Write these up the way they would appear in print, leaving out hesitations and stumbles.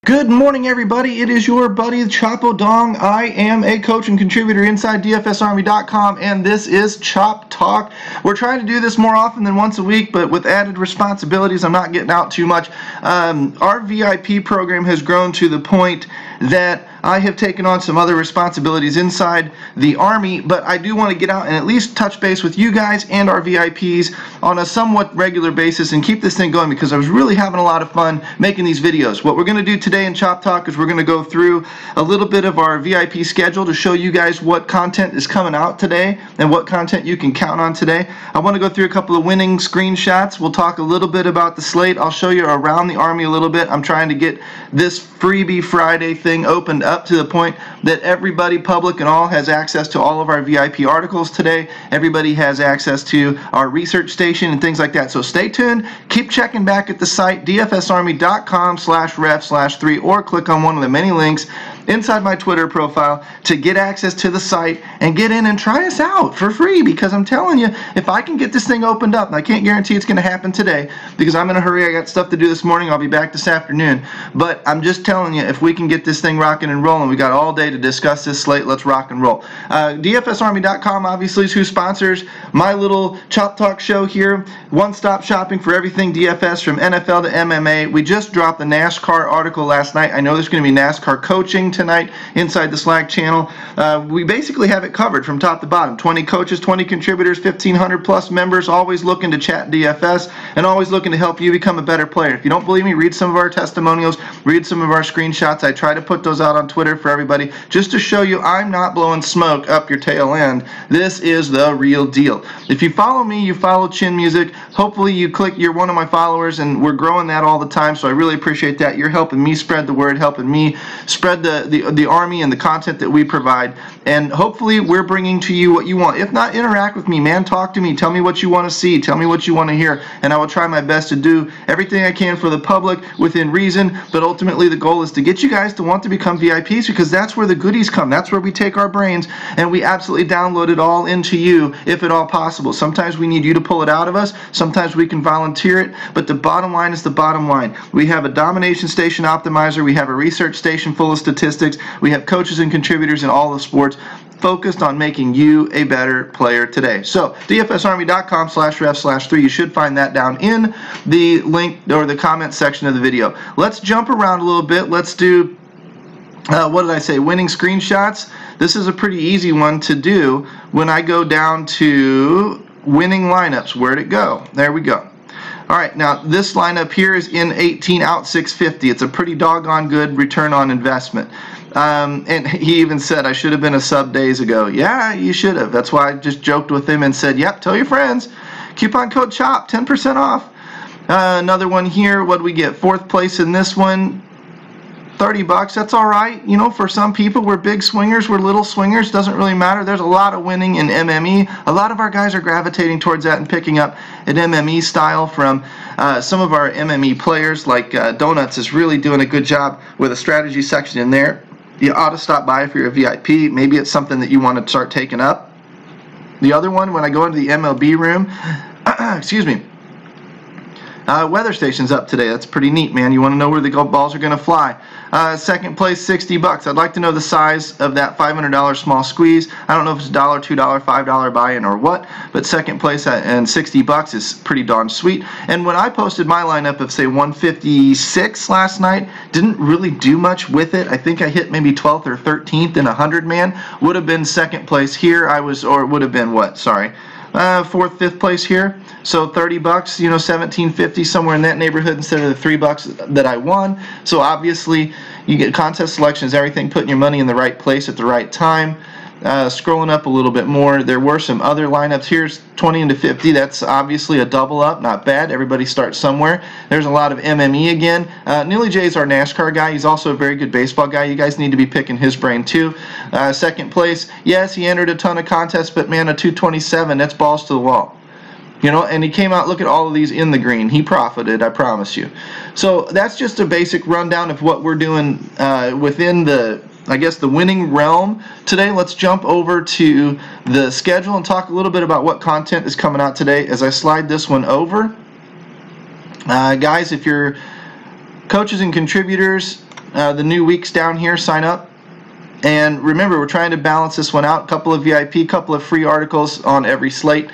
Good morning, everybody. It is your buddy Chapo Dong. I am a coach and contributor inside DFSArmy.com, and this is Chop Talk. We're trying to do this more often than once a week, but with added responsibilities, I'm not getting out too much. Our VIP program has grown to the point that I have taken on some other responsibilities inside the Army, but I do want to get out and at least touch base with you guys and our VIPs on a somewhat regular basis and keep this thing going, because I was really having a lot of fun making these videos. What we're going to do today in Chop Talk is we're going to go through a little bit of our VIP schedule to show you guys what content is coming out today and what content you can count on today. I want to go through a couple of winning screenshots. We'll talk a little bit about the slate. I'll show you around the Army a little bit. I'm trying to get this Freebie Friday thing opened up to the point that everybody, public and all, has access to all of our VIP articles today. Everybody has access to our research station and things like that. So stay tuned. Keep checking back at the site, dfsarmy.com/ref/3, or click on one of the many links inside my Twitter profile to get access to the site and get in and try us out for free, because I'm telling you, if I can get this thing opened up, and I can't guarantee it's going to happen today because I'm in a hurry, I got stuff to do this morning, I'll be back this afternoon, but I'm just telling you, if we can get this thing rocking and rolling, we got all day to discuss this slate. Let's rock and roll. DFSArmy.com obviously is who sponsors my little Chop Talk show here. One-stop shopping for everything DFS, from NFL to MMA. We just dropped the NASCAR article last night. I know there's going to be NASCAR coaching tonight inside the Slack channel. We basically have it covered from top to bottom. 20 coaches, 20 contributors, 1,500 plus members, always looking to chat DFS and always looking to help you become a better player. If you don't believe me, read some of our testimonials, read some of our screenshots. I try to put those out on Twitter for everybody just to show you I'm not blowing smoke up your tail end. This is the real deal. If you follow me, you follow Chin Music. Hopefully you're one of my followers, and we're growing that all the time, so I really appreciate that. You're helping me spread the word, helping me spread the Army and the content that we provide, and hopefully we're bringing to you what you want. If not, interact with me, man. Talk to me. Tell me what you want to see. Tell me what you want to hear, and I will try my best to do everything I can for the public within reason, but ultimately the goal is to get you guys to want to become VIPs, because that's where the goodies come. That's where we take our brains and we absolutely download it all into you, if at all possible. Sometimes we need you to pull it out of us. Sometimes we can volunteer it, but the bottom line is the bottom line. We have a domination station optimizer. We have a research station full of statistics. We have coaches and contributors in all the sports focused on making you a better player today. So dfsarmy.com/ref/3, you should find that down in the link or the comment section of the video. Let's jump around a little bit. Let's do what did I say? Winning screenshots. This is a pretty easy one to do. When I go down to winning lineups, where'd it go? There we go. All right, now this lineup here is in 18 out 650. It's a pretty doggone good return on investment. And he even said, I should have been a sub days ago. Yeah, you should have. That's why I just joked with him and said, yep, tell your friends. Coupon code CHOP, 10% off. Another one here. What do we get? Fourth place in this one. 30 bucks. That's all right. You know, for some people, we're big swingers, we're little swingers. Doesn't really matter. There's a lot of winning in MME. A lot of our guys are gravitating towards that and picking up an MME style from some of our MME players, like Donuts is really doing a good job with a strategy section in there. You ought to stop by if you're a VIP. Maybe it's something that you want to start taking up. The other one, when I go into the MLB room, excuse me, weather station's up today. That's pretty neat, man. You want to know where the balls are going to fly. Second place, 60 bucks. I'd like to know the size of that $500 small squeeze. I don't know if it's $1, $2, $5 buy-in or what, but second place and 60 bucks is pretty darn sweet. And when I posted my lineup of, say, 156 last night, didn't really do much with it. I think I hit maybe 12th or 13th in a 100-man. Would have been second place here. Or would have been what? Sorry. Fourth, fifth place here. So 30 bucks, you know, 17.50, somewhere in that neighborhood instead of the $3 that I won. So obviously you get contest selections, everything, putting your money in the right place at the right time. Scrolling up a little bit more, there were some other lineups. Here's 20 into 50. That's obviously a double up. Not bad. Everybody starts somewhere. There's a lot of MME again. Neely J is our NASCAR guy. He's also a very good baseball guy. You guys need to be picking his brain too. Second place, yes, he entered a ton of contests, but man, a 227, that's balls to the wall. You know, and he came out, look at all of these in the green. He profited, I promise you. So that's just a basic rundown of what we're doing within the, I guess, the winning realm today. Let's jump over to the schedule and talk a little bit about what content is coming out today as I slide this one over. Guys, if you're coaches and contributors, the new weeks down here, sign up. And remember, we're trying to balance this one out. A couple of VIP, couple of free articles on every slate.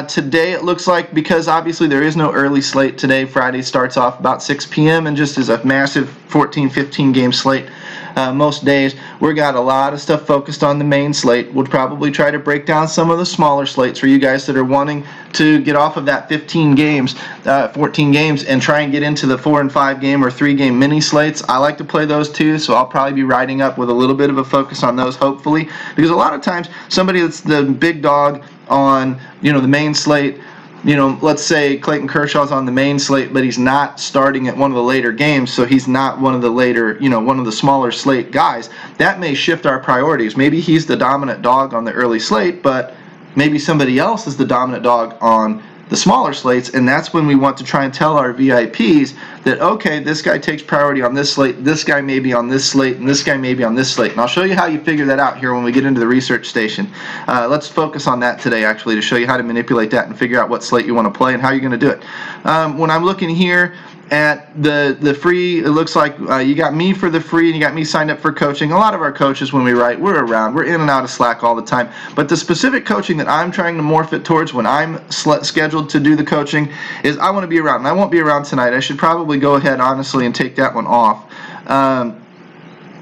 Today it looks like, because obviously there is no early slate today, Friday starts off about 6 p.m. and just is a massive 14, 15 game slate. Most days we got a lot of stuff focused on the main slate. We'll probably try to break down some of the smaller slates for you guys that are wanting to get off of that 15 games, 14 games, and try and get into the 4 and 5 game or 3 game mini slates. I like to play those too, so I'll probably be riding up with a little bit of a focus on those, hopefully, because a lot of times somebody that's the big dog on, you know, the main slate, you know, let's say Clayton Kershaw's on the main slate, but he's not starting at one of the later games, so he's not one of the later, you know, one of the smaller slate guys. That may shift our priorities. Maybe he's the dominant dog on the early slate, but maybe somebody else is the dominant dog on the smaller slates, and that's when we want to try and tell our VIPs that, okay, this guy takes priority on this slate, this guy may be on this slate, and this guy may be on this slate. And I'll show you how you figure that out here when we get into the research station. Let's focus on that today, actually, to show you how to manipulate that and figure out what slate you want to play and how you're going to do it. When I'm looking here at the free, it looks like you got me for the free and you got me signed up for coaching. A lot of our coaches, when we write, we're around. We're in and out of Slack all the time. But the specific coaching that I'm trying to morph it towards when I'm scheduled to do the coaching is I want to be around. And I won't be around tonight. I should probably go ahead, honestly, and take that one off. I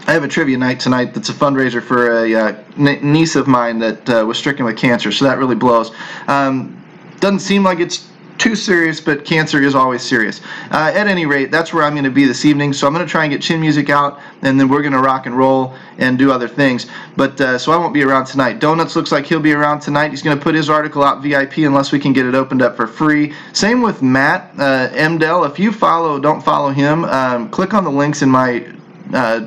have a trivia night tonight that's a fundraiser for a niece of mine that was stricken with cancer, so that really blows. Doesn't seem like it's too serious, but cancer is always serious. At any rate, that's where I'm going to be this evening, so I'm going to try and get chin music out, and then we're going to rock and roll and do other things. But so I won't be around tonight. Donuts looks like he'll be around tonight. He's going to put his article out VIP unless we can get it opened up for free. Same with Matt Mdell. If you don't follow him, click on the links in my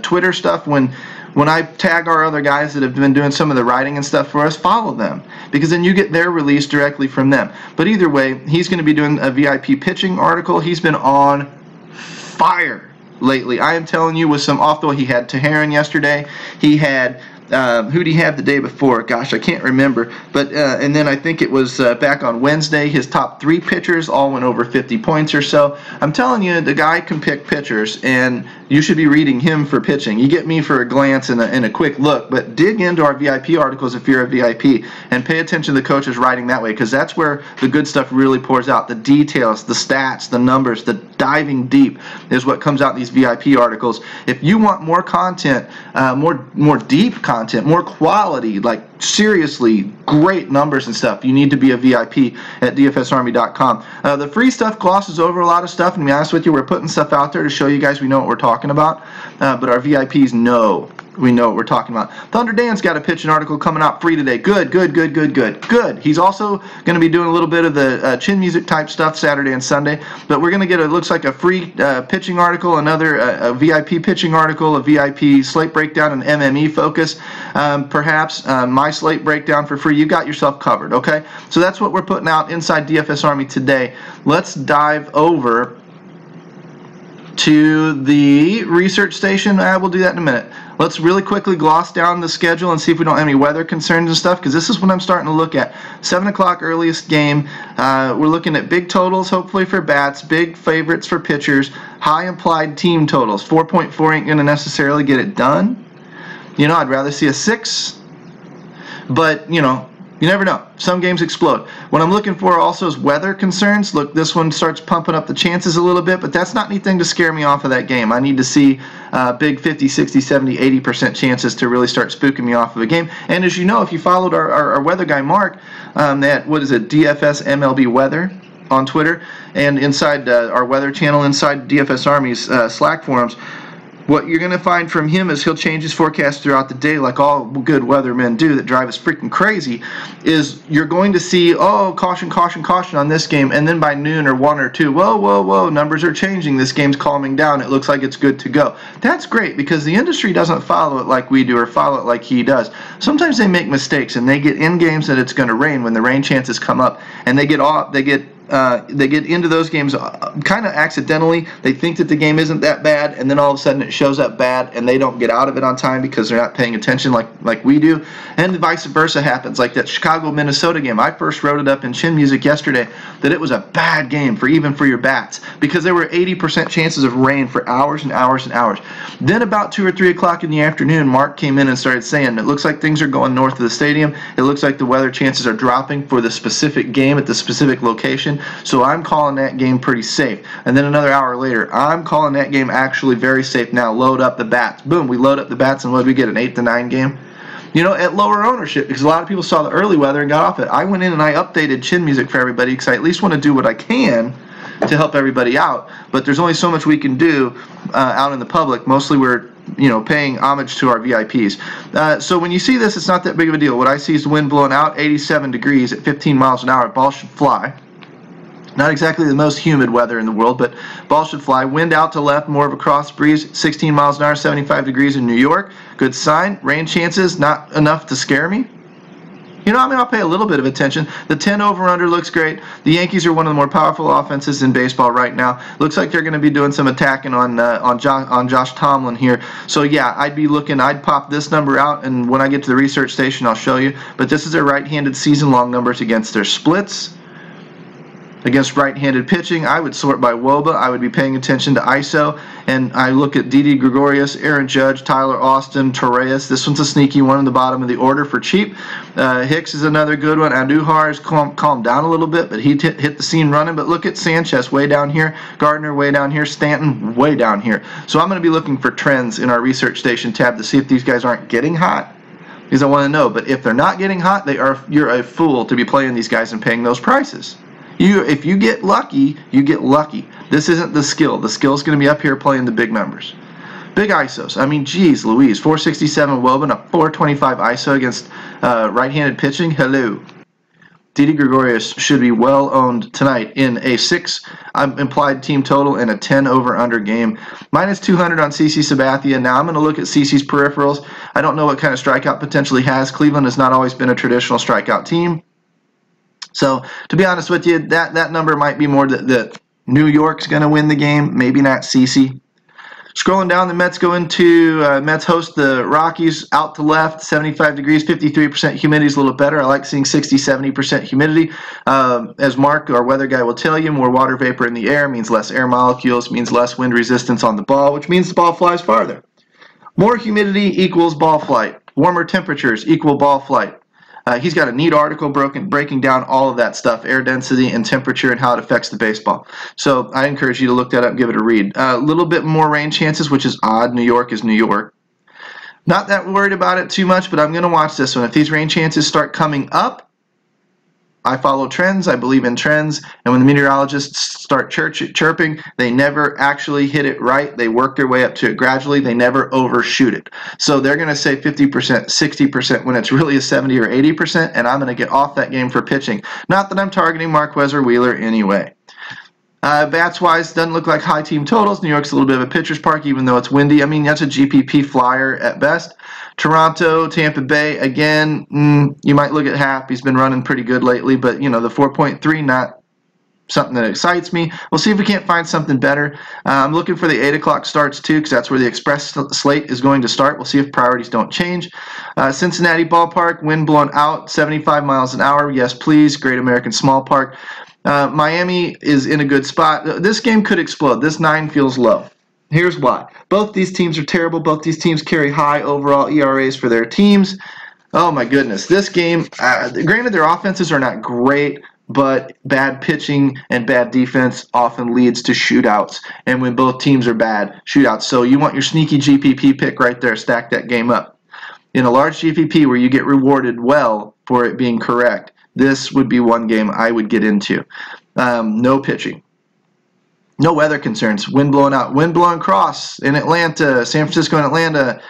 Twitter stuff. When I tag our other guys that have been doing some of the writing and stuff for us, follow them, because then you get their release directly from them. But either way, he's going to be doing a VIP pitching article. He's been on fire lately. I am telling you, with some off the way. He had Teheran yesterday. He had who'd he have the day before? Gosh, I can't remember. But and then I think it was back on Wednesday, his top 3 pitchers all went over 50 points or so. I'm telling you, the guy can pick pitchers, and you should be reading him for pitching. You get me for a glance and a quick look, but dig into our VIP articles if you're a VIP, and pay attention to the coaches writing that way, because that's where the good stuff really pours out. The details, the stats, the numbers, the diving deep is what comes out in these VIP articles. If you want more content, more deep content, more quality, like seriously great numbers and stuff, you need to be a VIP at DFSArmy.com. The free stuff glosses over a lot of stuff, and to be honest with you, we're putting stuff out there to show you guys we know what we're talking about, but our VIPs know we know what we're talking about. Thunder Dan's got a pitching article coming out free today. Good. He's also going to be doing a little bit of the chin music type stuff Saturday and Sunday, but we're going to get it looks like a free pitching article, another a VIP pitching article, a VIP slate breakdown, and MME focus, perhaps my slate breakdown for free. You got yourself covered, okay? So that's what we're putting out inside DFS Army today. Let's dive over to the research station. We'll do that in a minute. Let's really quickly gloss down the schedule and see if we don't have any weather concerns and stuff, because this is what I'm starting to look at. 7 o'clock earliest game. We're looking at big totals, hopefully, for bats, big favorites for pitchers, high implied team totals. 4.4 ain't going to necessarily get it done. You know, I'd rather see a 6, but, you know, you never know. Some games explode. What I'm looking for also is weather concerns. Look, this one starts pumping up the chances a little bit, but that's not anything to scare me off of that game. I need to see big 50, 60, 70, 80% chances to really start spooking me off of a game. And as you know, if you followed our weather guy, Mark, at, what is it, DFS MLB Weather on Twitter, and inside our weather channel inside DFS Army's Slack forums, what you're going to find from him is he'll change his forecast throughout the day, like all good weathermen do that drive us freaking crazy, is you're going to see, oh, caution, caution, caution on this game, and then by noon or 1 or 2, whoa, numbers are changing, this game's calming down, it looks like it's good to go. That's great, because the industry doesn't follow it like we do or follow it like he does. Sometimes they make mistakes, and they get in games that it's going to rain when the rain chances come up, and they get They get into those games kind of accidentally. They think that the game isn't that bad, and then all of a sudden it shows up bad, and they don't get out of it on time because they're not paying attention like we do. And vice versa happens. Like that Chicago-Minnesota game, I first wrote it up in Chin Music yesterday that it was a bad game even for your bats because there were 80% chances of rain for hours and hours and hours. Then about 2 or 3 o'clock in the afternoon, Mark came in and started saying, it looks like things are going north of the stadium. It looks like the weather chances are dropping for the specific game at the specific location. So I'm calling that game pretty safe. And then another hour later, I'm calling that game actually very safe now. Load up the bats. Boom, we load up the bats, and what did we get, an 8-9 game? You know, at lower ownership, because a lot of people saw the early weather and got off it. I went in and I updated Chin Music for everybody because I at least want to do what I can to help everybody out. But there's only so much we can do out in the public. Mostly we're paying homage to our VIPs. So when you see this, it's not that big of a deal. What I see is the wind blowing out, 87 degrees at 15 miles an hour. Ball should fly. Not exactly the most humid weather in the world, but ball should fly. Wind out to left, more of a cross breeze, 16 miles an hour, 75 degrees in New York. Good sign. Rain chances, not enough to scare me. I'll pay a little bit of attention. The 10 over-under looks great. The Yankees are one of the more powerful offenses in baseball right now. Looks like they're going to be doing some attacking on Josh Tomlin here. So, yeah, I'd pop this number out, and when I get to the research station, I'll show you. But this is their right-handed season-long numbers against their splits. Against right-handed pitching, I would sort by WOBA. I would be paying attention to ISO. And I look at Didi Gregorius, Aaron Judge, Tyler Austin, Torreyes. This one's a sneaky one in the bottom of the order for cheap. Hicks is another good one. Andujar has calmed down a little bit, but he hit the scene running. But look at Sanchez way down here, Gardner way down here, Stanton way down here. So I'm going to be looking for trends in our research station tab to see if these guys aren't getting hot. Because I want to know. But if they're not getting hot, you're a fool to be playing these guys and paying those prices. If you get lucky, you get lucky. This isn't the skill. The skill is going to be up here playing the big numbers. Big ISOs. I mean, geez Louise. 467 WOBA and a 425 ISO against right-handed pitching. Hello. Didi Gregorius should be well owned tonight in a 6 implied team total and a 10 over-under game. Minus 200 on CC Sabathia. Now I'm going to look at CC's peripherals. I don't know what kind of strikeout potential he has. Cleveland has not always been a traditional strikeout team. So, to be honest with you, that number might be more that New York's going to win the game, maybe not CC. Scrolling down, the Mets go into, Mets host the Rockies out to left, 75 degrees, 53% humidity is a little better. I like seeing 60, 70% humidity. As Mark, our weather guy, will tell you, more water vapor in the air means less air molecules, means less wind resistance on the ball, which means the ball flies farther. More humidity equals ball flight. Warmer temperatures equal ball flight. He's got a neat article breaking down all of that stuff, air density and temperature and how it affects the baseball. So I encourage you to look that up and give it a read. A little bit more rain chances, which is odd. New York is New York. Not that worried about it too much, but I'm going to watch this one. If these rain chances start coming up, I follow trends. I believe in trends. And when the meteorologists start chirping, they never actually hit it right. They work their way up to it gradually. They never overshoot it. So they're going to say 50%, 60% when it's really a 70 or 80%, and I'm going to get off that game for pitching. Not that I'm targeting Marquez or Wheeler anyway. Bats-wise, doesn't look like high team totals. New York's a little bit of a pitcher's park, even though it's windy. I mean, that's a GPP flyer at best. Toronto, Tampa Bay, again, you might look at Happ. He's been running pretty good lately, but, the 4.3, not something that excites me. We'll see if we can't find something better. I'm looking for the 8 o'clock starts, too, because that's where the express slate is going to start. We'll see if priorities don't change. Cincinnati Ballpark, wind blown out, 75 miles an hour. Yes, please. Great American Small Park. Miami is in a good spot. This game could explode. This 9 feels low. Here's why. Both these teams are terrible. Both these teams carry high overall ERAs for their teams. Oh, my goodness. This game, granted, their offenses are not great, but bad pitching and bad defense often leads to shootouts. And when both teams are bad, shootouts. So you want your sneaky GPP pick right there. Stack that game up. In a large GPP where you get rewarded well for it being correct, this would be one game I would get into. No pitching. No weather concerns. Wind blowing out. Wind blowing cross in Atlanta. San Francisco and Atlanta.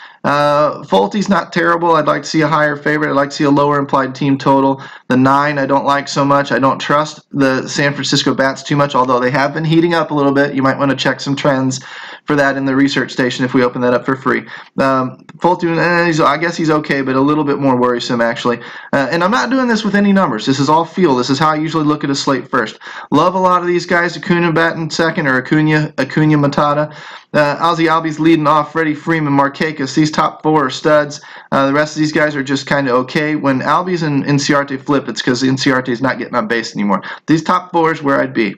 Fulte's not terrible. I'd like to see a higher favorite. I'd like to see a lower implied team total. The 9 I don't like so much. I don't trust the San Francisco Bats too much, although they have been heating up a little bit. You might want to check some trends. for that in the research station if we open that up for free. Fulton, I guess he's okay, but a little bit more worrisome actually. And I'm not doing this with any numbers. This is all feel. This is how I usually look at a slate first. Love a lot of these guys. Acuna batting second, or Acuna Matata. Ozzie Albies leading off. Freddie Freeman, Markakis. These top four are studs. The rest of these guys are just kind of okay. When Albies and Inciarte flip, it's because Inciarte is not getting on base anymore. These top four is where I'd be.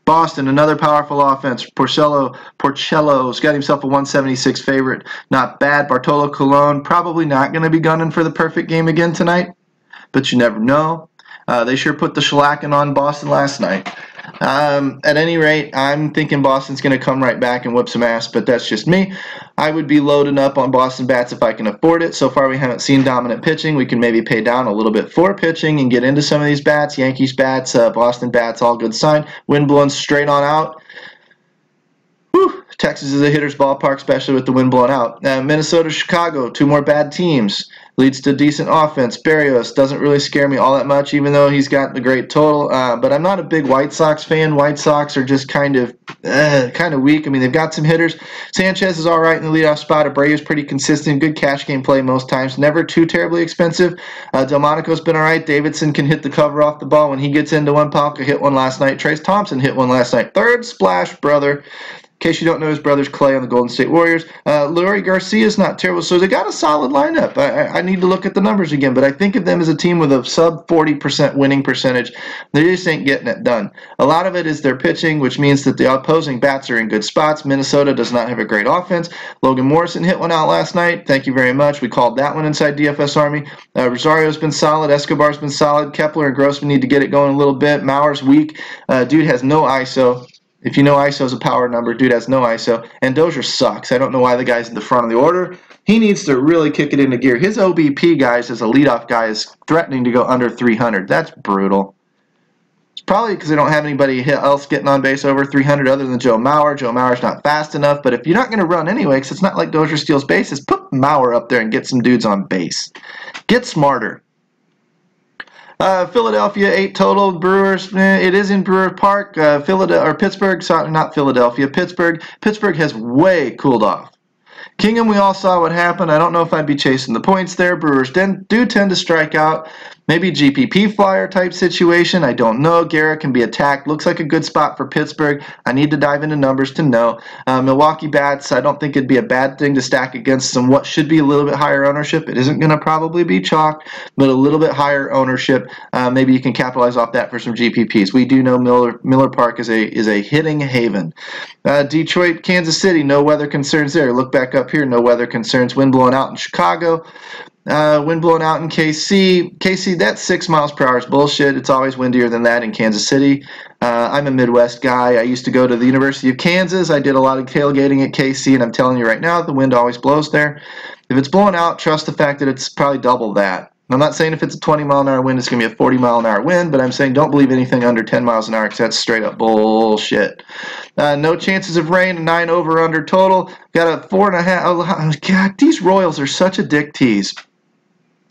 Boston, another powerful offense. Porcello's got himself a 176 favorite. Not bad. Bartolo Colon, probably not going to be gunning for the perfect game again tonight, but you never know. They sure put the shellacking on Boston last night. At any rate, I'm thinking Boston's going to come right back and whip some ass, but that's just me. I would be loading up on Boston bats if I can afford it. So far, we haven't seen dominant pitching. We can maybe pay down a little bit for pitching and get into some of these bats. Yankees bats, Boston bats, all good sign. Wind blowing straight on out. Whew. Texas is a hitter's ballpark, especially with the wind blowing out. Minnesota, Chicago, two more bad teams. Leads to decent offense. Berrios doesn't really scare me all that much, even though he's got the great total. But I'm not a big White Sox fan. White Sox are just kind of weak. I mean, they've got some hitters. Sanchez is all right in the leadoff spot. Abreu's pretty consistent. Good cash game play most times. Never too terribly expensive. Delmonico's been all right. Davidson can hit the cover off the ball when he gets into one. Palka hit one last night. Trace Thompson hit one last night. Third splash, brother. In case you don't know, his brother's Clay on the Golden State Warriors. Leury Garcia's not terrible, so they got a solid lineup. I need to look at the numbers again, but I think of them as a team with a sub 40% winning percentage. They just ain't getting it done. A lot of it is their pitching, which means that the opposing bats are in good spots. Minnesota does not have a great offense. Logan Morrison hit one out last night. Thank you very much. We called that one inside DFS Army. Rosario's been solid. Escobar's been solid. Kepler and Grossman need to get it going a little bit. Mauer's weak. Dude has no ISO. If you know ISO is a power number, dude has no ISO. And Dozier sucks. I don't know why the guy's in the front of the order. He needs to really kick it into gear. His OBP, guys, as a leadoff guy, is threatening to go under 300. That's brutal. It's probably because they don't have anybody else getting on base over 300 other than Joe Mauer. Joe Mauer's not fast enough. But if you're not going to run anyway, because it's not like Dozier steals bases, put Mauer up there and get some dudes on base. Get smarter. Philadelphia 8 total. Brewers, it is in Brewer Park. Pittsburgh, sorry, not Philadelphia. Pittsburgh has way cooled off. Kingham, we all saw what happened. I don't know if I'd be chasing the points there. Brewers do tend to strike out. Maybe GPP flyer type situation. I don't know. Garrett can be attacked. Looks like a good spot for Pittsburgh. I need to dive into numbers to know. Milwaukee bats, I don't think it'd be a bad thing to stack against some what should be a little bit higher ownership. It isn't going to probably be chalk, but a little bit higher ownership. Maybe you can capitalize off that for some GPPs. We do know Miller Park is a hitting haven. Detroit, Kansas City, no weather concerns there. Look back up here, no weather concerns. Wind blowing out in Chicago. Wind blowing out in KC. KC, that 6 miles per hour is bullshit. It's always windier than that in Kansas City. I'm a Midwest guy. I used to go to the University of Kansas. I did a lot of tailgating at KC, and I'm telling you right now, the wind always blows there. If it's blowing out, trust the fact that it's probably double that. I'm not saying if it's a 20-mile-an-hour wind, it's going to be a 40-mile-an-hour wind, but I'm saying don't believe anything under 10 miles an hour because that's straight up bullshit. No chances of rain, 9 over-under total. Got a 4.5. Oh, God, these Royals are such a dick tease.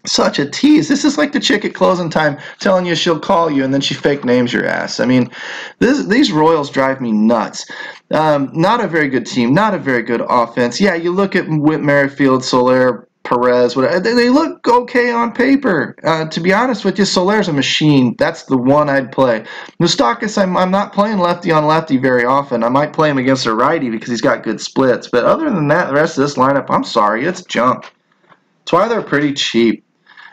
Such a tease. This is like the chick at closing time telling you she'll call you and then she fake names your ass. I mean, these Royals drive me nuts. Not a very good team. Not a very good offense. Yeah, you look at Whit Merrifield, Soler, Perez, whatever. They look okay on paper. To be honest with you, Soler's a machine. That's the one I'd play. Moustakas, I'm not playing lefty on lefty very often. I might play him against a righty because he's got good splits. But other than that, the rest of this lineup, I'm sorry, it's junk. That's why they're pretty cheap.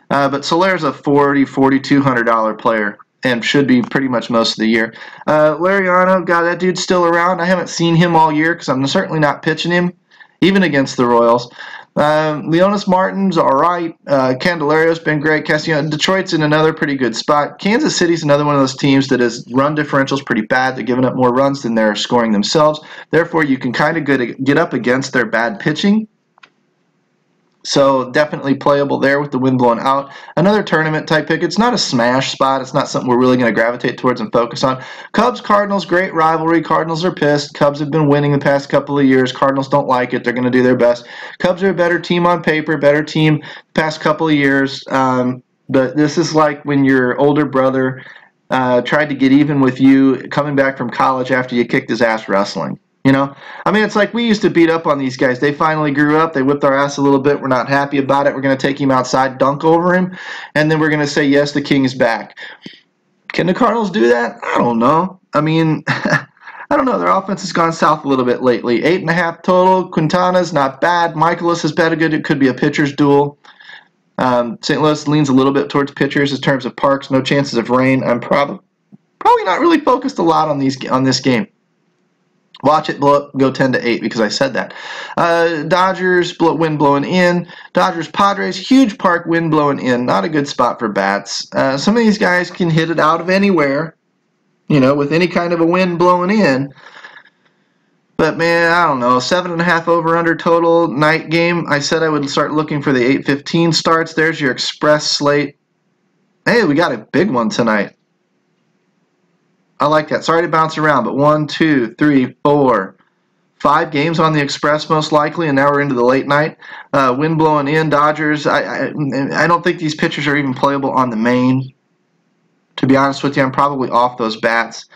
But Soler's a $4,200 player and should be pretty much most of the year. Lariano, God, that dude's still around. I haven't seen him all year because I'm certainly not pitching him, even against the Royals. Leonis Martin's all right. Candelario's been great. Castellanos, Detroit's in another pretty good spot. Kansas City's another one of those teams that has run differentials pretty bad. They're giving up more runs than they're scoring themselves. Therefore, you can kind of get up against their bad pitching. So definitely playable there with the wind blowing out. Another tournament type pick. It's not a smash spot. It's not something we're really going to gravitate towards and focus on. Cubs, Cardinals, great rivalry. Cardinals are pissed. Cubs have been winning the past couple of years. Cardinals don't like it. They're going to do their best. Cubs are a better team on paper, better team the past couple of years. But this is like when your older brother tried to get even with you coming back from college after you kicked his ass wrestling. You know, I mean, it's like we used to beat up on these guys. They finally grew up. They whipped our ass a little bit. We're not happy about it. We're going to take him outside, dunk over him, and then we're going to say, yes, the king is back. Can the Cardinals do that? I don't know. I mean, I don't know. Their offense has gone south a little bit lately. 8.5 total. Quintana's not bad. Michaelis is better good. It could be a pitcher's duel. St. Louis leans a little bit towards pitchers in terms of parks. No chances of rain. I'm probably not really focused a lot on this game. Watch it go 10-8 because I said that. Dodgers, wind blowing in. Dodgers, Padres, huge park, wind blowing in. Not a good spot for bats. Some of these guys can hit it out of anywhere, you know, with any kind of a wind blowing in. But, man, I don't know. 7.5 over-under total night game. I said I would start looking for the 8:15 starts. There's your express slate. Hey, we got a big one tonight. I like that. Sorry to bounce around, but 1, 2, 3, 4, 5 games on the Express most likely, and now we're into the late night. Wind blowing in, Dodgers. I don't think these pitchers are even playable on the main. To be honest with you, I'm probably off those bats.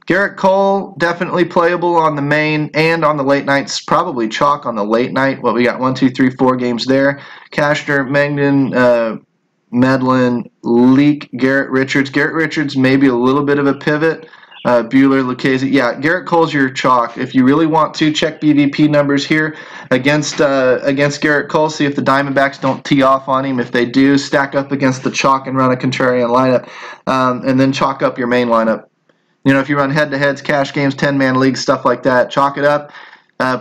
Garrett Cole, definitely playable on the main and on the late nights. Probably chalk on the late night. Well, we got 1, 2, 3, 4 games there. Cashner, Mengden, Medlin, Leak, Garrett Richards. Garrett Richards maybe a little bit of a pivot. Buehler, Lucchesi. Yeah, Garrett Cole's your chalk. If you really want to, check BVP numbers here against Garrett Cole. See if the Diamondbacks don't tee off on him. If they do, stack up against the chalk and run a contrarian lineup, and then chalk up your main lineup. You know, if you run head-to-heads, cash games, 10-man leagues, stuff like that, chalk it up.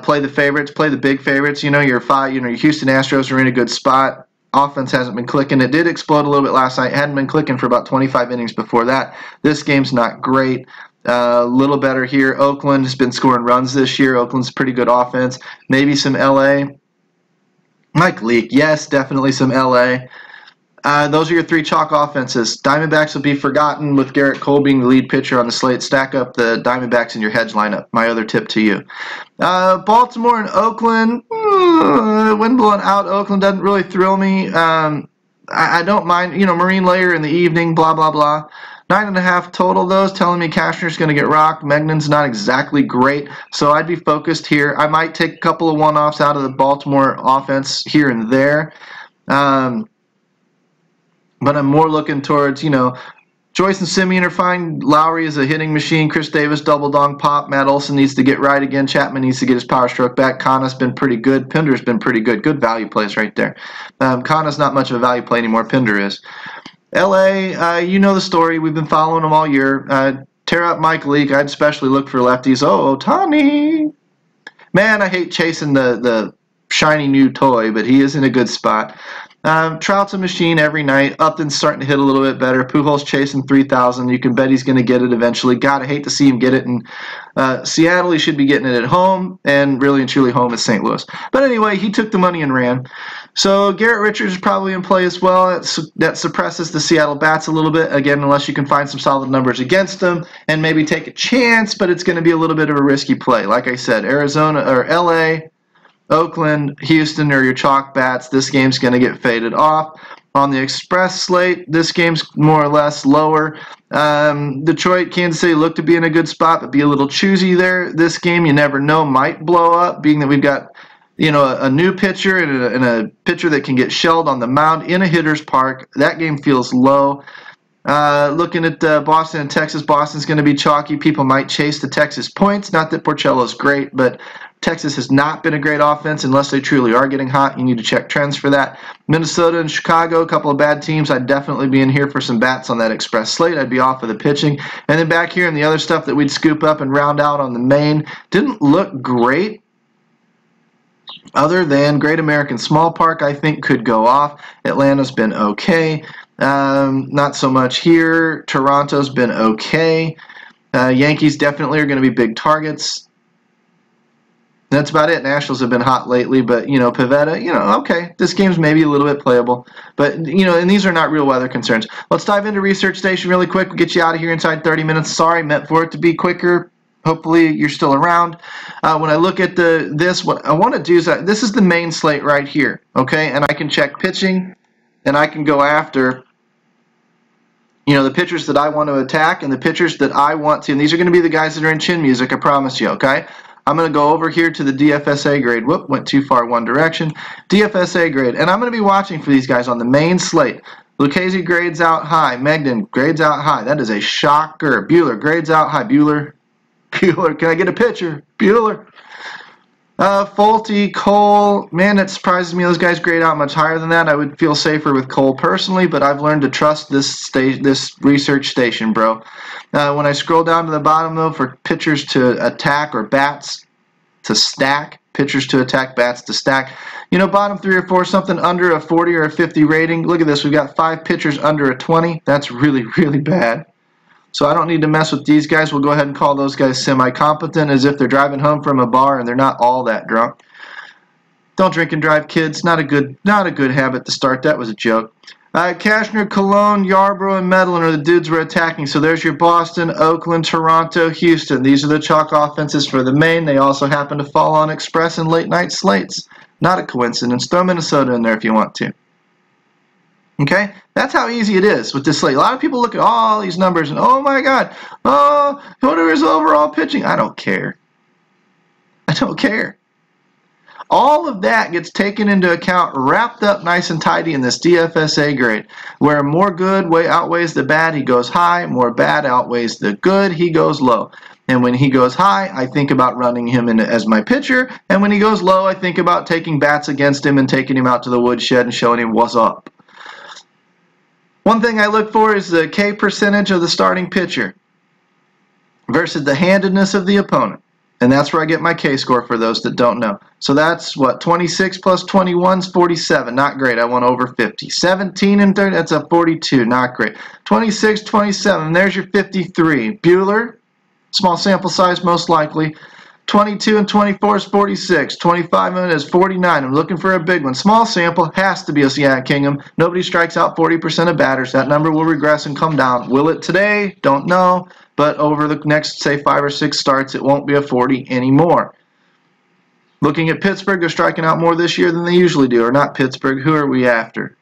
Play the favorites, play the big favorites. You know, your Houston Astros are in a good spot. Offense hasn't been clicking. It did explode a little bit last night. Hadn't been clicking for about 25 innings before that. This game's not great. A little better here. Oakland has been scoring runs this year. Oakland's pretty good offense. Maybe some LA. Mike Leake, yes, definitely some LA. Those are your 3 chalk offenses. Diamondbacks will be forgotten with Garrett Cole being the lead pitcher on the slate. Stack up the Diamondbacks in your hedge lineup. My other tip to you. Baltimore and Oakland. Wind blowing out. Oakland doesn't really thrill me. I don't mind, you know, Marine Layer in the evening, blah, blah, blah. 9.5 total, though, is telling me Cashner's going to get rocked. Megden's not exactly great, so I'd be focused here. I might take a couple of one-offs out of the Baltimore offense here and there. But I'm more looking towards, you know, Joyce and Simeon are fine. Lowry is a hitting machine. Chris Davis, double dong pop. Matt Olson needs to get right again. Chapman needs to get his power stroke back. Kana's been pretty good. Pinder's been pretty good. Good value plays right there. Kana's not much of a value play anymore. Pinder is. LA, you know the story. We've been following them all year. Tear up Mike Leake. I'd especially look for lefties. Oh, Ohtani. Man, I hate chasing the shiny new toy, but he is in a good spot. Trout's a machine every night. Upton's starting to hit a little bit better. Pujols chasing 3,000. You can bet he's going to get it eventually. God, I hate to see him get it in Seattle. He should be getting it at home, and really and truly home is St. Louis. But anyway, he took the money and ran. So Garrett Richards is probably in play as well. That suppresses the Seattle bats a little bit, again, unless you can find some solid numbers against them and maybe take a chance, but it's going to be a little bit of a risky play. Like I said, Arizona or LA, Oakland, Houston are your chalk bats. This game's going to get faded off. On the Express slate, this game's more or less lower. Detroit, Kansas City look to be in a good spot, but be a little choosy there. This game, you never know, might blow up, being that we've got, you know, a new pitcher and a pitcher that can get shelled on the mound in a hitter's park. That game feels low. Looking at Boston and Texas, Boston's going to be chalky. People might chase the Texas points. Not that Porcello's great, but Texas has not been a great offense unless they truly are getting hot. You need to check trends for that. Minnesota and Chicago, a couple of bad teams. I'd definitely be in here for some bats on that Express slate. I'd be off of the pitching. And then back here in the other stuff that we'd scoop up and round out on the main. Didn't look great. Other than Great American Small Park, I think could go off. Atlanta's been okay. Not so much here. Toronto's been okay. Yankees definitely are going to be big targets. That's about it. Nationals have been hot lately, but, you know, Pivetta, you know, okay, this game's maybe a little bit playable. But, you know, and these are not real weather concerns. Let's dive into Research Station really quick. We'll get you out of here inside 30 minutes. Sorry, meant for it to be quicker. Hopefully you're still around. When I look at this, what I want to do is this is the main slate right here, okay? And I can check pitching, and I can go after, you know, the pitchers that I want to attack and the pitchers that I want to. And these are going to be the guys that are in chin music, I promise you, okay? I'm going to go over here to the DFSA grade. Whoop, went too far one direction. DFSA grade. And I'm going to be watching for these guys on the main slate. Lucchese grades out high. Megden grades out high. That is a shocker. Bueller grades out high. Bueller. Can I get a picture? Bueller. Fulte, Cole, man, it surprises me those guys grade out much higher than that. I would feel safer with Cole personally, but I've learned to trust this research station, bro. When I scroll down to the bottom, though, for pitchers to attack or bats to stack, pitchers to attack, bats to stack, you know, bottom 3 or 4, something under a 40 or a 50 rating. Look at this. We've got 5 pitchers under a 20. That's really, really bad. So I don't need to mess with these guys. We'll go ahead and call those guys semi-competent, as if they're driving home from a bar and they're not all that drunk. Don't drink and drive, kids. Not a good habit to start. That was a joke. Cashner, Cologne, Yarbrough, and Medlin are the dudes we're attacking. So there's your Boston, Oakland, Toronto, Houston. These are the chalk offenses for the main. They also happen to fall on express and late night slates. Not a coincidence. Throw Minnesota in there if you want to. Okay, that's how easy it is with this slate. A lot of people look at all these numbers and, oh my God, oh, what are his overall pitching? I don't care. I don't care. All of that gets taken into account, wrapped up nice and tidy in this DFSA grade, where more good outweighs the bad, he goes high, more bad outweighs the good, he goes low. And when he goes high, I think about running him in as my pitcher, and when he goes low, I think about taking bats against him and taking him out to the woodshed and showing him what's up. One thing I look for is the K percentage of the starting pitcher versus the handedness of the opponent. And that's where I get my K score for those that don't know. So that's what, 26 plus 21 is 47. Not great. I want over 50. 17 and 30, that's a 42. Not great. 26, 27, there's your 53. Bueller, small sample size most likely. 22 and 24 is 46. 25 is 49. I'm looking for a big one. Small sample has to be a Kingham. Nobody strikes out 40% of batters. That number will regress and come down. Will it today? Don't know. But over the next, say, 5 or 6 starts, it won't be a 40 anymore. Looking at Pittsburgh, they're striking out more this year than they usually do. Or not Pittsburgh. Who are we after?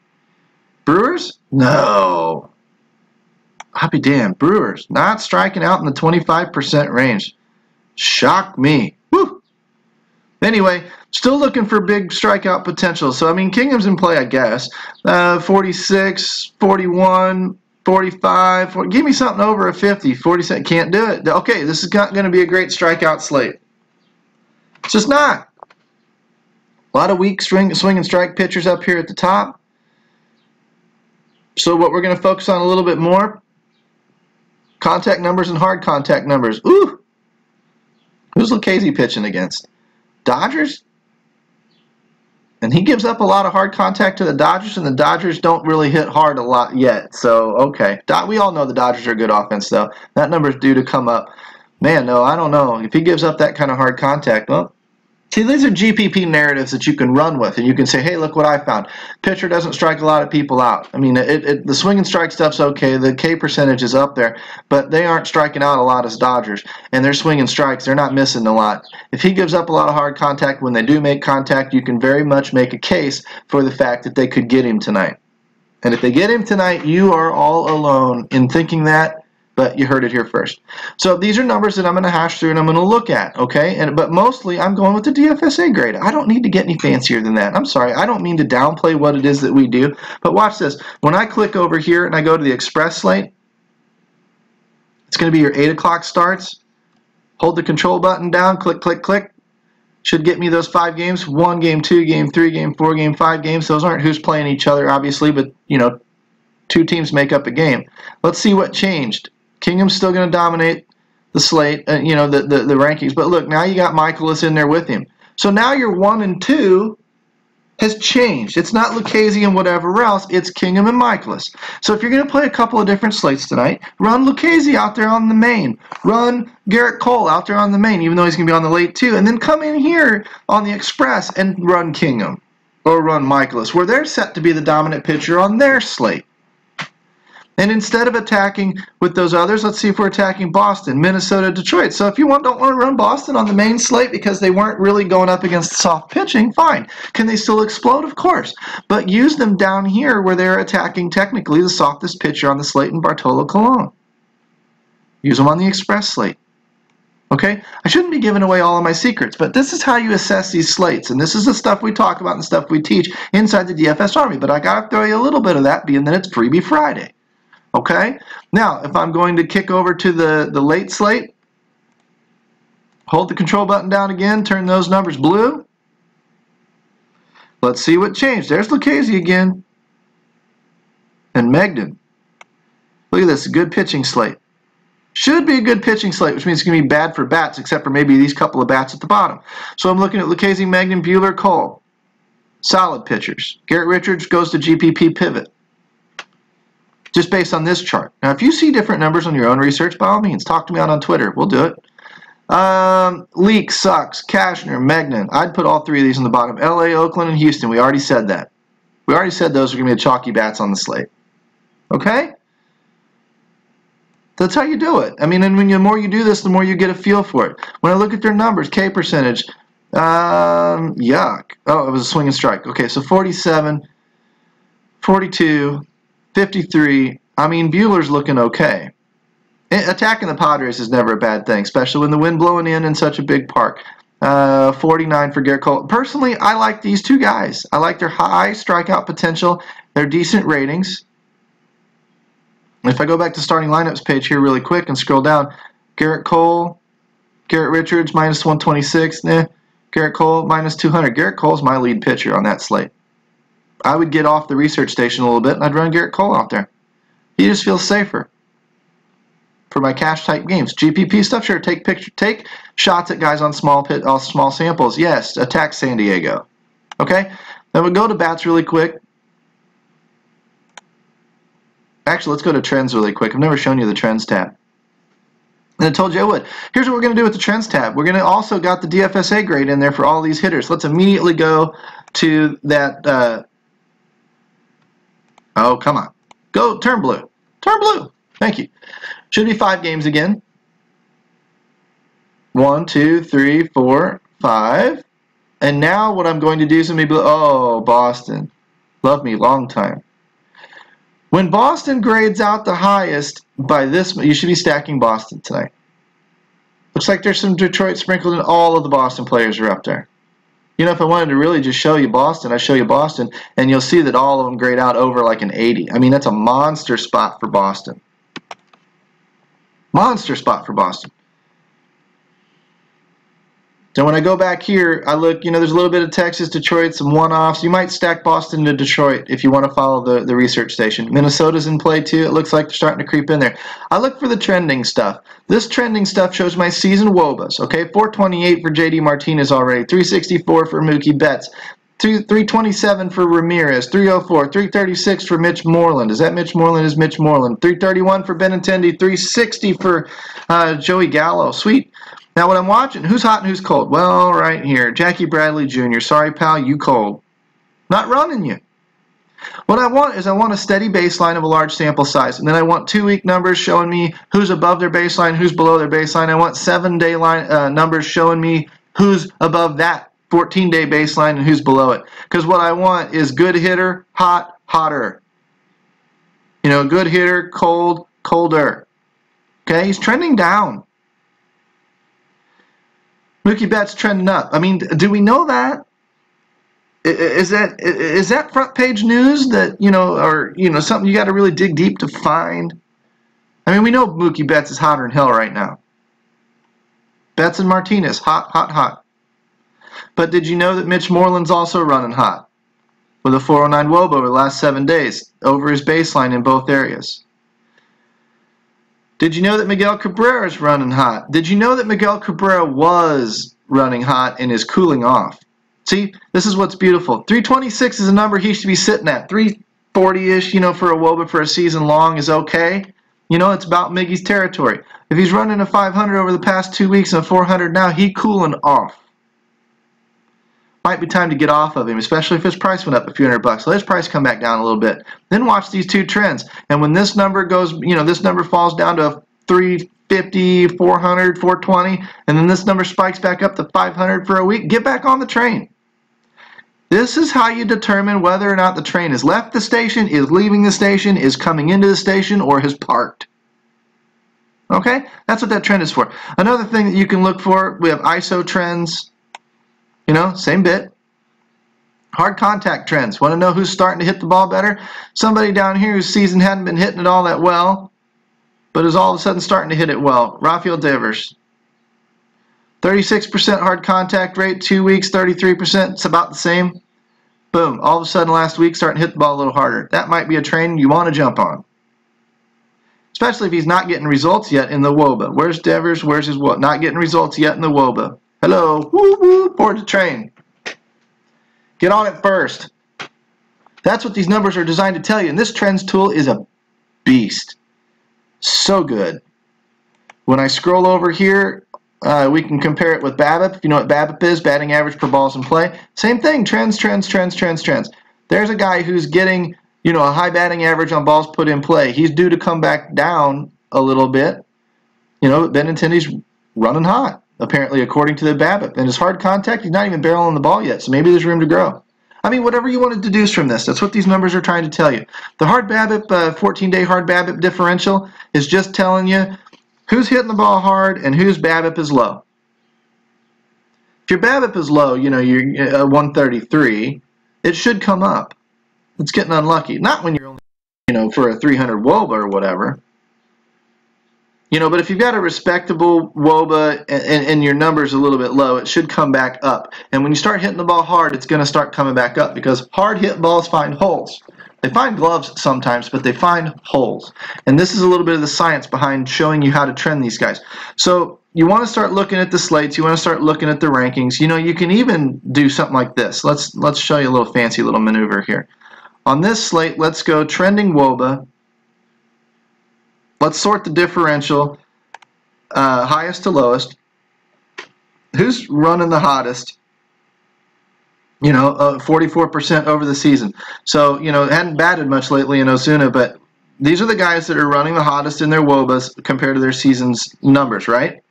Brewers? No. I'll be damned. Brewers. Not striking out in the 25% range. Shock me. Woo! Anyway, still looking for big strikeout potential. So, I mean, Kingham's in play, I guess. 46, 41, 45. Give me something over a 50. 47. Can't do it. Okay, this is not going to be a great strikeout slate. It's just not. A lot of weak swing and strike pitchers up here at the top. So what we're going to focus on a little bit more, contact numbers and hard contact numbers. Ooh! Who's Lucchese pitching against? Dodgers? And he gives up a lot of hard contact to the Dodgers, and the Dodgers don't really hit hard a lot yet. So, okay. We all know the Dodgers are a good offense, though. That number's due to come up. Man, no, I don't know. If he gives up that kind of hard contact, well, see, these are GPP narratives that you can run with, and you can say, hey, look what I found. Pitcher doesn't strike a lot of people out. I mean, the swing and strike stuff's okay. The K percentage is up there, but they aren't striking out a lot as Dodgers, and they're swinging strikes. They're not missing a lot. If he gives up a lot of hard contact, when they do make contact, you can very much make a case for the fact that they could get him tonight. And if they get him tonight, you are all alone in thinking that, but you heard it here first. So these are numbers that I'm going to hash through and I'm going to look at, okay? But mostly I'm going with the DFSA grade. I don't need to get any fancier than that. I'm sorry. I don't mean to downplay what it is that we do, but watch this. When I click over here and I go to the Express slate, it's going to be your 8 o'clock starts. Hold the control button down, click, click, click. Should get me those 5 games. 1 game, 2 game, 3 game, 4 game, 5 games. Those aren't who's playing each other, obviously, but, you know, 2 teams make up a game. Let's see what changed. Kingham's still going to dominate the slate, you know, the rankings. But look, now you got Michaelis in there with him. So now your 1 and 2 has changed. It's not Lucchese and whatever else. It's Kingham and Michaelis. So if you're going to play a couple of different slates tonight, run Lucchese out there on the main. Run Garrett Cole out there on the main, even though he's going to be on the late too. And then come in here on the Express and run Kingham or run Michaelis, where they're set to be the dominant pitcher on their slate. And instead of attacking with those others, let's see if we're attacking Boston, Minnesota, Detroit. So if you don't want to run Boston on the main slate because they weren't really going up against soft pitching, fine. Can they still explode? Of course. But use them down here where they're attacking technically the softest pitcher on the slate in Bartolo Colon. Use them on the Express slate. Okay, I shouldn't be giving away all of my secrets, but this is how you assess these slates, and this is the stuff we talk about and stuff we teach inside the DFS Army, but I gotta throw you a little bit of that, being that it's Freebie Friday. Okay, now if I'm going to kick over to the late slate, hold the control button down again, turn those numbers blue. Let's see what changed. There's Lucchese again. And Megden. Look at this, a good pitching slate. Should be a good pitching slate, which means it's going to be bad for bats, except for maybe these couple of bats at the bottom. So I'm looking at Lucchese, Megden, Buehler, Cole. Solid pitchers. Garrett Richards goes to GPP pivot. Just based on this chart. Now, if you see different numbers on your own research, by all means, talk to me out on Twitter. We'll do it. Leak, Sucks, Cashner, Megden. I'd put all three of these on the bottom. LA, Oakland, and Houston. We already said that. We already said those are going to be the chalky bats on the slate. Okay? That's how you do it. I mean, and the more you do this, the more you get a feel for it. When I look at their numbers, K percentage, yuck. Oh, it was a swing and strike. Okay, so 47, 42, 53. I mean, Buehler's looking okay. Attacking the Padres is never a bad thing, especially when the wind blowing in such a big park. 49 for Garrett Cole. Personally, I like these two guys. I like their high strikeout potential, their decent ratings. If I go back to starting lineups page here really quick and scroll down, Garrett Cole, Garrett Richards, minus 126. Garrett Cole, minus 200. Garrett Cole's my lead pitcher on that slate. I would get off the research station a little bit, and I'd run Garrett Cole out there. He just feels safer for my cash-type games. GPP stuff, sure, take shots at guys on small samples. Yes, attack San Diego. Okay? Then we'll go to bats really quick. Actually, let's go to trends really quick. I've never shown you the trends tab. And I told you I would. Here's what we're going to do with the trends tab. We're going to also got the DFSA grade in there for all these hitters. Let's immediately go to that. Oh, come on. Go, turn blue. Turn blue. Thank you. Should be 5 games again. 1, 2, 3, 4, 5. And now what I'm going to do is maybe, oh, Boston. Love me long time. When Boston grades out the highest by this, you should be stacking Boston tonight. Looks like there's some Detroit sprinkled in. All of the Boston players are up there. You know, if I wanted to really just show you Boston, I show you Boston, and you'll see that all of them grade out over like an 80. I mean, that's a monster spot for Boston. Monster spot for Boston. So when I go back here, I look, you know, there's a little bit of Texas, Detroit, some one-offs. You might stack Boston to Detroit if you want to follow the research station. Minnesota's in play too. It looks like they're starting to creep in there. I look for the trending stuff. This trending stuff shows my season WOBAs. Okay, 428 for JD Martinez already, 364 for Mookie Betts, 327 for Ramirez, 304, 336 for Mitch Moreland. Is that Mitch Moreland? Is Mitch Moreland. 331 for Benintendi, 360 for Joey Gallo. Sweet. Now, what I'm watching, who's hot and who's cold? Well, right here, Jackie Bradley Jr. Sorry, pal, you cold. Not running you. What I want is I want a steady baseline of a large sample size, and then I want 2-week numbers showing me who's above their baseline, who's below their baseline. I want 7-day numbers showing me who's above that 14-day baseline and who's below it. Because what I want is good hitter, hot, hotter. You know, good hitter, cold, colder. Okay, he's trending down. Mookie Betts trending up. I mean, do we know that? Is that front page news that, you know, or, you know, something you got to really dig deep to find? I mean, we know Mookie Betts is hotter than hell right now. Betts and Martinez, hot, hot, hot. But did you know that Mitch Moreland's also running hot with a 409 WOBA over the last 7 days, over his baseline in both areas? Did you know that Miguel Cabrera is running hot? Did you know that Miguel Cabrera was running hot and is cooling off? See, this is what's beautiful. 326 is a number he should be sitting at. 340-ish, you know, for a WOBA for a season long is okay. You know, it's about Miggy's territory. If he's running a 500 over the past 2 weeks and a 400 now, he cooling off. Might be time to get off of him, especially if his price went up a few $100. Let his price come back down a little bit. Then watch these two trends. And when this number goes, you know, this number falls down to 350, 400, 420, and then this number spikes back up to 500 for a week, get back on the train. This is how you determine whether or not the train has left the station, is leaving the station, is coming into the station, or has parked. Okay, that's what that trend is for. Another thing that you can look for, we have ISO trends, you know, same bit. Hard contact trends. Want to know who's starting to hit the ball better? Somebody down here whose season hadn't been hitting it all that well, but is all of a sudden starting to hit it well. Rafael Devers. 36% hard contact rate, 2 weeks, 33%. It's about the same. Boom. All of a sudden last week starting to hit the ball a little harder. That might be a train you want to jump on. Especially if he's not getting results yet in the WOBA. Where's Devers? Where's his what? Not getting results yet in the WOBA. Hello. Woo woo. Board the train. Get on it first. That's what these numbers are designed to tell you. And this trends tool is a beast. So good. When I scroll over here, we can compare it with BABIP. If you know what BABIP is, batting average per balls in play. Same thing. Trends, trends, trends, trends, trends. There's a guy who's getting, you know, a high batting average on balls put in play. He's due to come back down a little bit. You know, Benintendi's running hot, apparently, according to the BABIP. And his hard contact, he's not even barreling the ball yet, so maybe there's room to grow. I mean, whatever you want to deduce from this, that's what these numbers are trying to tell you. The hard BABIP, 14-day hard BABIP differential is just telling you who's hitting the ball hard and whose BABIP is low. If your BABIP is low, you know, you're 133, it should come up. It's getting unlucky. Not when you're only, you know, for a 300 WOBA or whatever. You know, but if you've got a respectable WOBA and your number's a little bit low, it should come back up. And when you start hitting the ball hard, it's going to start coming back up because hard hit balls find holes. They find gloves sometimes, but they find holes. And this is a little bit of the science behind showing you how to trend these guys. So you want to start looking at the slates. You want to start looking at the rankings. You know, you can even do something like this. Let's show you a little fancy little maneuver here. On this slate, let's go trending WOBA. Let's sort the differential, highest to lowest. Who's running the hottest? You know, 44% over the season. So, you know, hadn't batted much lately in Osuna, but these are the guys that are running the hottest in their WOBAs compared to their season's numbers, right?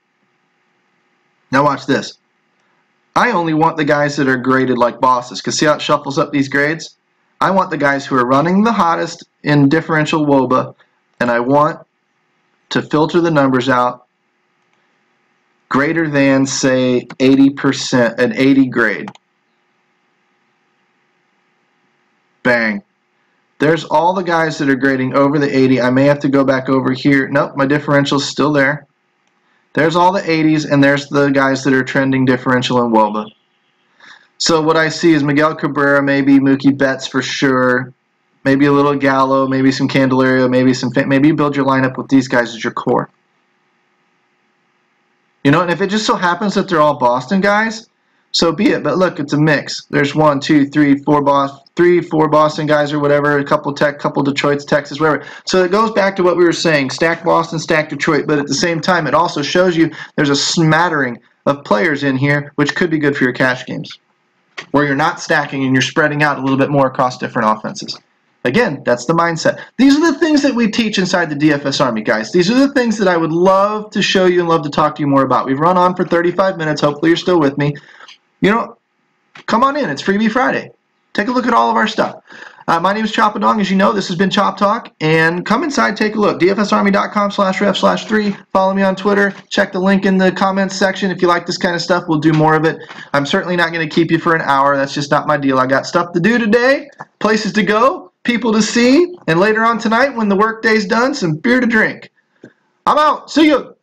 Now watch this. I only want the guys that are graded like bosses, because see how it shuffles up these grades? I want the guys who are running the hottest in differential WOBA, and I want to filter the numbers out greater than, say, 80%, an 80 grade. Bang. There's all the guys that are grading over the 80. I may have to go back over here. Nope, my differential's still there. There's all the 80s, and there's the guys that are trending differential in WOBA. So what I see is Miguel Cabrera, maybe Mookie Betts for sure, maybe a little Gallo, maybe some Candelario, maybe you build your lineup with these guys as your core. You know, and if it just so happens that they're all Boston guys, so be it. But look, it's a mix. There's 1, 2, 3, 4 Boston guys or whatever, a couple Detroits, Texas, whatever. So it goes back to what we were saying, stack Boston, stack Detroit, but at the same time, it also shows you there's a smattering of players in here, which could be good for your cash games, where you're not stacking and you're spreading out a little bit more across different offenses. Again, that's the mindset. These are the things that we teach inside the DFS Army, guys. These are the things that I would love to show you and love to talk to you more about. We've run on for 35 minutes. Hopefully you're still with me. You know, come on in. It's Freebie Friday. Take a look at all of our stuff. My name is Choppadong. As you know, this has been Chop Talk. And come inside, take a look. dfsarmy.com/ref/3. Follow me on Twitter. Check the link in the comments section. If you like this kind of stuff, we'll do more of it. I'm certainly not going to keep you for an hour. That's just not my deal. I got stuff to do today, places to go, people to see, and later on tonight when the work day's done, some beer to drink. I'm out. See you.